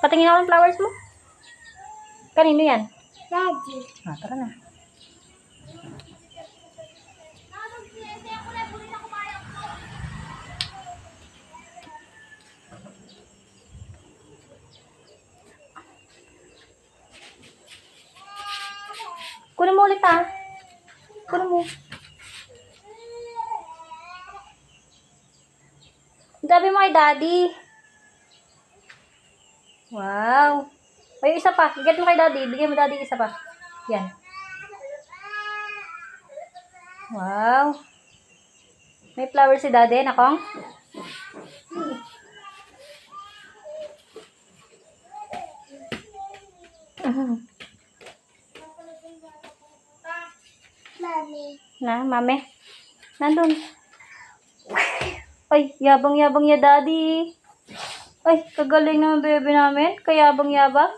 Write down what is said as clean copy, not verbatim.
Patingin ako ng flowers mo. Kanino yan? Daddy. Tara na. Kunin mo ulit Kunin mo. Gabi mo kay daddy. Wow. Ay, isa pa. Igat mo kay daddy. Bigyan mo daddy isa pa. Yan. Wow. May flower si daddy, nakong? Mommy. Na, mami. Nandun. Ay, yabang-yabang ya daddy. Ay, kagaling naman baby namin. Kayabang-yabang.